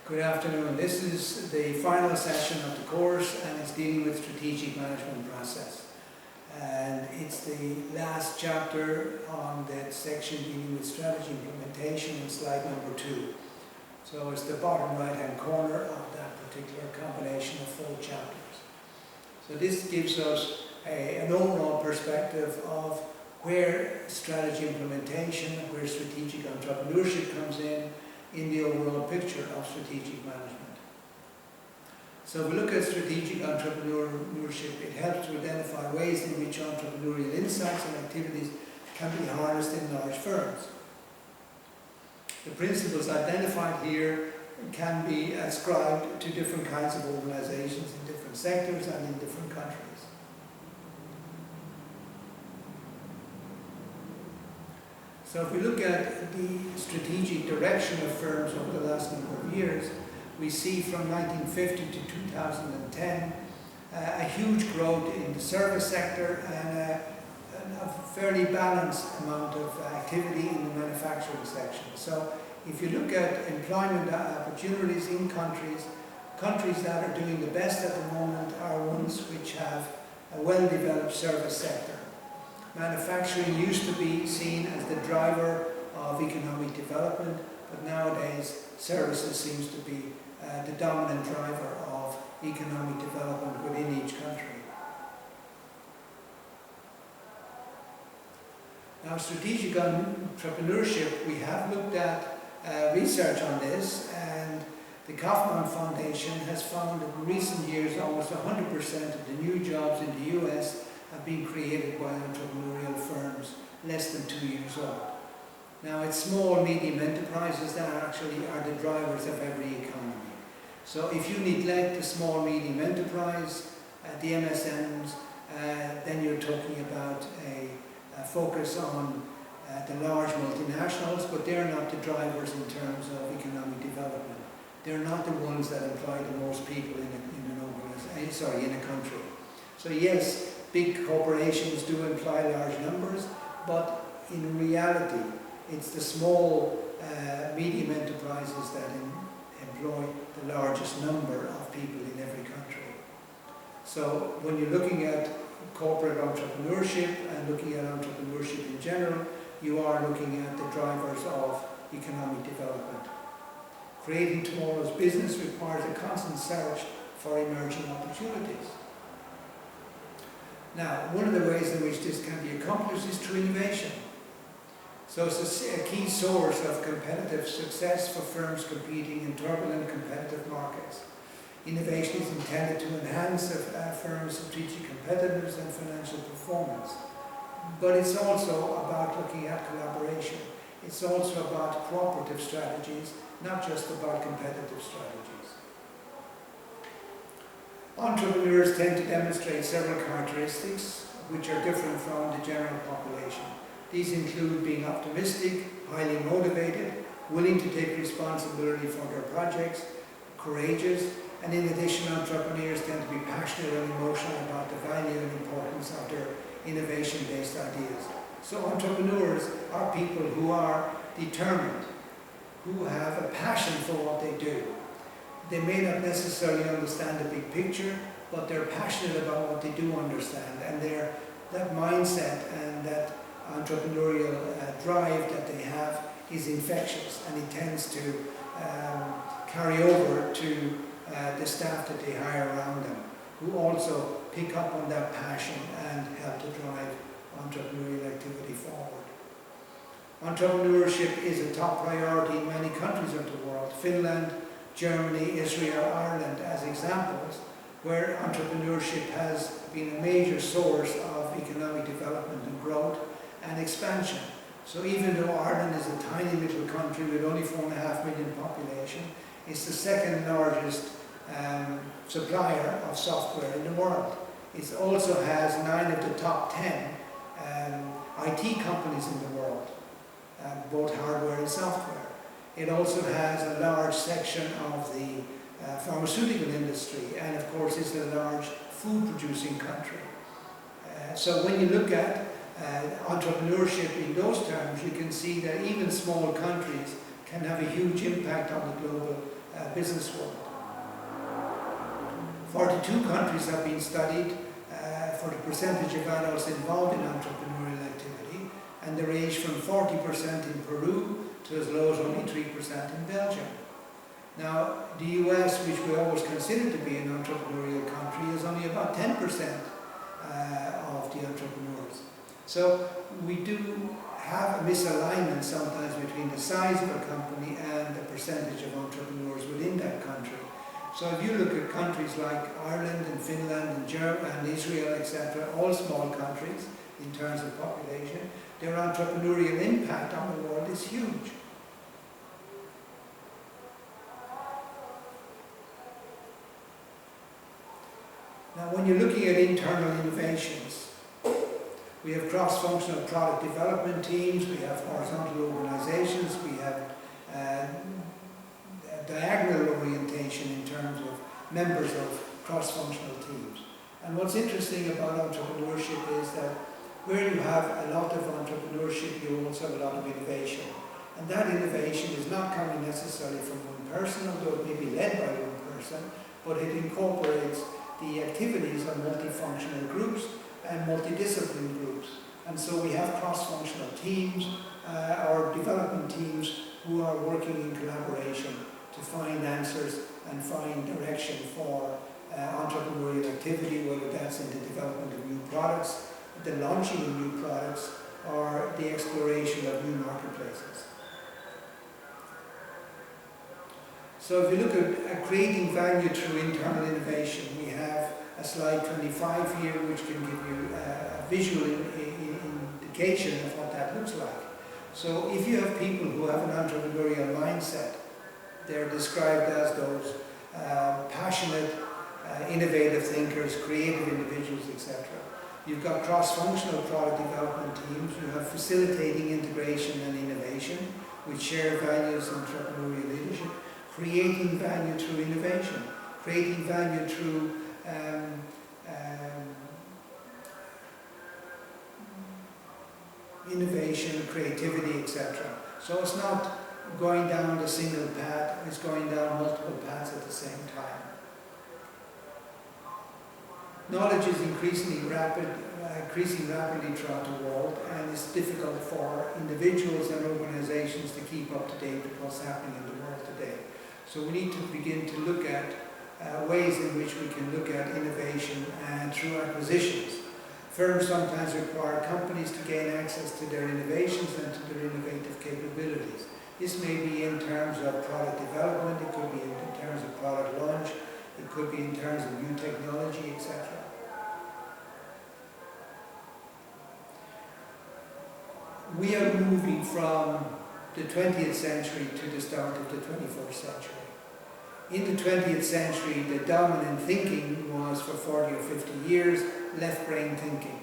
Good afternoon. This is the final session of the course and it's dealing with strategic management process. And it's the last chapter on that section dealing with strategy implementation in slide number 2. So it's the bottom right hand corner of that particular combination of 4 chapters. So this gives us an overall perspective of where strategy implementation, where strategic entrepreneurship comes in the overall picture of strategic management. So if we look at strategic entrepreneurship, it helps to identify ways in which entrepreneurial insights and activities can be harnessed in large firms. The principles identified here can be ascribed to different kinds of organizations in different sectors and in different countries. So if we look at the strategic direction of firms over the last number of years, we see from 1950 to 2010 a huge growth in the service sector and a fairly balanced amount of activity in the manufacturing section. So if you look at employment opportunities in countries that are doing the best at the moment are ones which have a well-developed service sector. Manufacturing used to be seen as the driver of economic development, but nowadays services seems to be the dominant driver of economic development within each country. Now, strategic entrepreneurship, we have looked at research on this, and the Kaufman Foundation has found that in recent years almost 100% of the new jobs in the US have been created by entrepreneurial firms less than 2 years old. Now it's small, medium enterprises that actually are the drivers of every economy. So if you neglect the small, medium enterprise, the MSMs, then you're talking about a focus on the large multinationals, but they're not the drivers in terms of economic development. They're not the ones that employ the most people in a country. So yes, big corporations do employ large numbers, but in reality, it's the small, medium enterprises that employ the largest number of people in every country. So when you're looking at corporate entrepreneurship and looking at entrepreneurship in general, you are looking at the drivers of economic development. Creating tomorrow's business requires a constant search for emerging opportunities. Now, one of the ways in which this can be accomplished is through innovation. So it's a key source of competitive success for firms competing in turbulent competitive markets. Innovation is intended to enhance a firm's strategic competitiveness and financial performance. But it's also about looking at collaboration. It's also about cooperative strategies, not just about competitive strategies. Entrepreneurs tend to demonstrate several characteristics which are different from the general population. These include being optimistic, highly motivated, willing to take responsibility for their projects, courageous, and in addition, entrepreneurs tend to be passionate and emotional about the value and importance of their innovation-based ideas. So entrepreneurs are people who are determined, who have a passion for what they do. They may not necessarily understand the big picture, but they're passionate about what they do understand, and that mindset and that entrepreneurial drive that they have is infectious, and it tends to carry over to the staff that they hire around them, who also pick up on that passion and help to drive entrepreneurial activity forward. Entrepreneurship is a top priority in many countries of the world. Finland, Germany, Israel, Ireland as examples, where entrepreneurship has been a major source of economic development and growth and expansion. So even though Ireland is a tiny little country with only 4.5 million population, it's the second largest supplier of software in the world. It also has 9 of the top 10 IT companies in the world, both hardware and software. It also has a large section of the pharmaceutical industry, and of course is a large food producing country. So when you look at entrepreneurship in those terms, you can see that even small countries can have a huge impact on the global business world. 42 countries have been studied for the percentage of adults involved in entrepreneurial activity, and they range from 40% in Peru to as low as only 3% in Belgium. Now, the US, which we always consider to be an entrepreneurial country, is only about 10% of the entrepreneurs. So we do have a misalignment sometimes between the size of a company and the percentage of entrepreneurs within that country. So if you look at countries like Ireland and Finland and Germany and Israel, etc., all small countries in terms of population, their entrepreneurial impact on the world is huge. Now, when you're looking at internal innovations, we have cross-functional product development teams, we have horizontal organizations, we have diagonal orientation in terms of members of cross-functional teams. And what's interesting about entrepreneurship is that where you have a lot of entrepreneurship, you also have a lot of innovation. And that innovation is not coming necessarily from one person, although it may be led by one person, but it incorporates the activities of multifunctional groups and multidiscipline groups. And so we have cross-functional teams or development teams who are working in collaboration to find answers and find direction for entrepreneurial activity, whether that's in the development of new products, the launching of new products, or the exploration of new marketplaces. So if you look at creating value through internal innovation, we have a slide 25 here which can give you a visual indication of what that looks like. So if you have people who have an entrepreneurial mindset, they're described as those passionate, innovative thinkers, creative individuals, etc. You've got cross-functional product development teams. You have facilitating integration and innovation, which share values in entrepreneurial leadership, creating value through innovation, creating value through innovation, creativity, etc. So it's not going down the single path, it's going down multiple paths at the same time. Knowledge is increasing rapidly throughout the world, and it's difficult for individuals and organizations to keep up to date with what's happening in the world today. So we need to begin to look at ways in which we can look at innovation and through acquisitions. Firms sometimes require companies to gain access to their innovations and to their innovative capabilities. This may be in terms of product development, it could be in terms of product launch, it could be in terms of new technology, etc. We are moving from the 20th century to the start of the 21st century. In the 20th century, the dominant thinking was for 40 or 50 years left-brain thinking.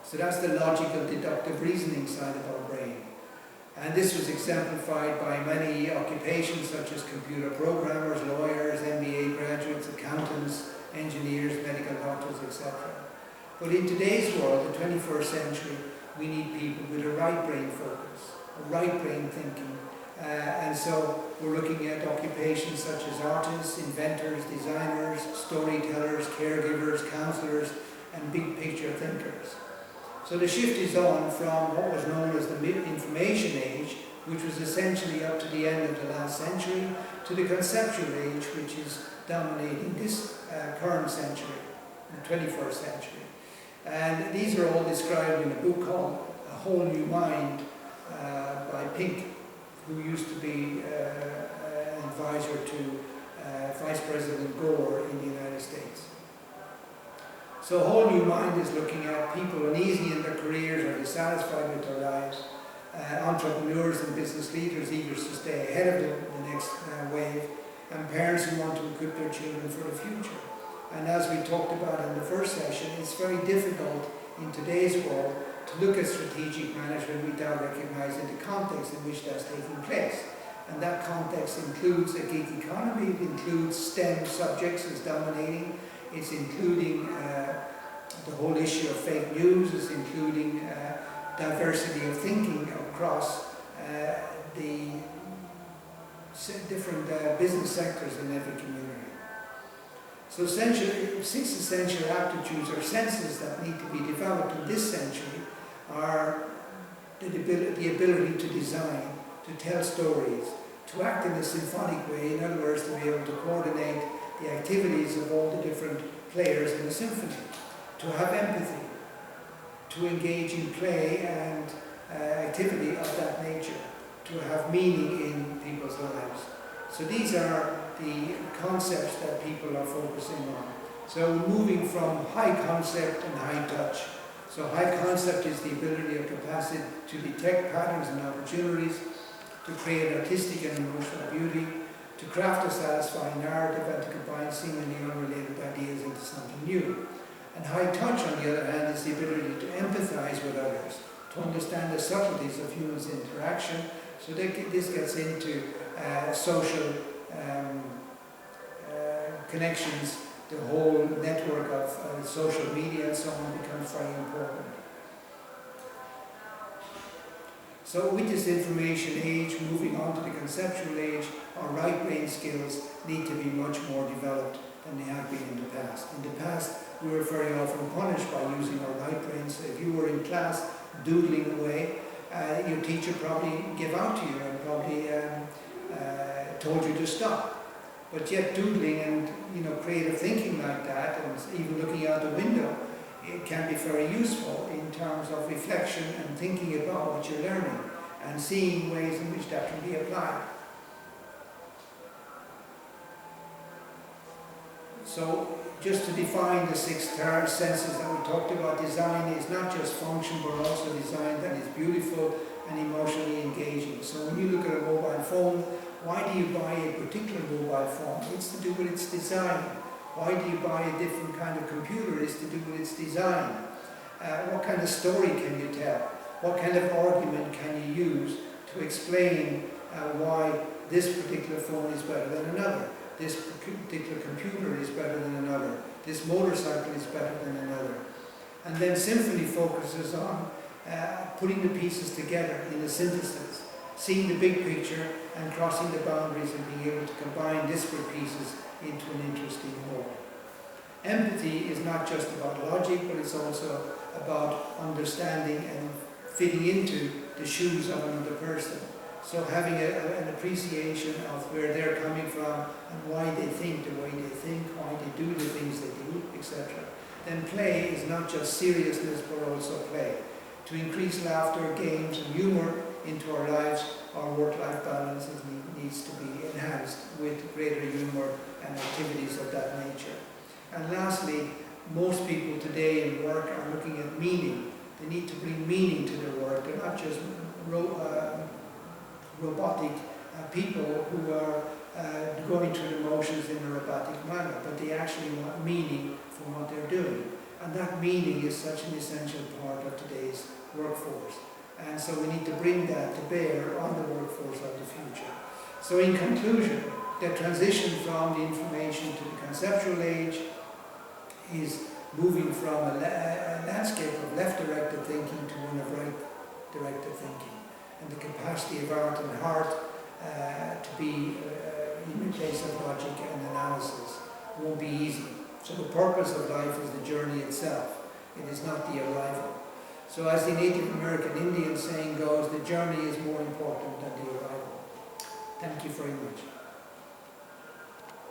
So that's the logical, deductive reasoning side of our brain. And this was exemplified by many occupations such as computer programmers, lawyers, MBA graduates, accountants, engineers, medical doctors, etc. But in today's world, the 21st century, we need people with a right brain focus, a right brain thinking. And so we're looking at occupations such as artists, inventors, designers, storytellers, caregivers, counselors, and big picture thinkers. So the shift is on from what was known as the mid-information age, which was essentially up to the end of the last century, to the conceptual age, which is dominating this current century, the 21st century. And these are all described in a book called A Whole New Mind by Pink, who used to be an advisor to Vice President Gore in the United States. So A Whole New Mind is looking at people uneasy in their careers or dissatisfied with their lives, entrepreneurs and business leaders eager to stay ahead of the next wave, and parents who want to equip their children for the future. And as we talked about in the first session, it's very difficult in today's world to look at strategic management without recognizing the context in which that's taking place. And that context includes a gig economy, it includes STEM subjects as dominating, it's including the whole issue of fake news, it's including diversity of thinking across the different business sectors in every community. So six essential aptitudes or senses that need to be developed in this century are the ability to design, to tell stories, to act in a symphonic way, in other words, to be able to coordinate the activities of all the different players in the symphony, to have empathy, to engage in play and activity of that nature, to have meaning in people's lives. So these are the concepts that people are focusing on. So moving from high concept and high touch. So high concept is the ability or capacity to detect patterns and opportunities, to create artistic and emotional beauty, to craft a satisfying narrative, and to combine seemingly unrelated ideas into something new. And high touch, on the other hand, is the ability to empathize with others, to understand the subtleties of humans' interaction. So this gets into social connections. The whole network of social media and so on becomes very important. So with this information age, moving on to the conceptual age, our right brain skills need to be much more developed than they have been in the past. In the past, we were very often punished by using our right brains. So if you were in class doodling away, your teacher probably gave out to you and probably told you to stop. But yet doodling and creative thinking like that, and even looking out the window, it can be very useful in terms of reflection and thinking about what you're learning and seeing ways in which that can be applied. So just to define the six senses that we talked about, design is not just function but also design that is beautiful and emotionally engaging. So when you look at a mobile phone, why do you buy a particular mobile phone? It's to do with its design. Why do you buy a different kind of computer? It's to do with its design. What kind of story can you tell? What kind of argument can you use to explain why this particular phone is better than another? This particular computer is better than another. This motorcycle is better than another. And then symphony focuses on putting the pieces together in a synthesis, seeing the big picture and crossing the boundaries and being able to combine disparate pieces into an interesting whole. Empathy is not just about logic, but it's also about understanding and fitting into the shoes of another person. So having an appreciation of where they're coming from and why they think the way they think, why they do the things they do, etc. Then play is not just seriousness, but also play. To increase laughter, games, and humor into our lives, our work-life balance needs to be enhanced with greater humor and activities of that nature. And lastly, most people today in work are looking at meaning. They need to bring meaning to their work. They're not just robotic people who are going through the motions in a robotic manner, but they actually want meaning from what they're doing. And that meaning is such an essential part of today's workforce. And so we need to bring that to bear on the workforce of the future. So in conclusion, the transition from the information to the conceptual age is moving from a landscape of left-directed thinking to one of right-directed thinking. And the capacity of art and heart to be in place of logic and analysis won't be easy. So the purpose of life is the journey itself. It is not the arrival. So as the Native American Indian saying goes, the journey is more important than the arrival. Thank you very much.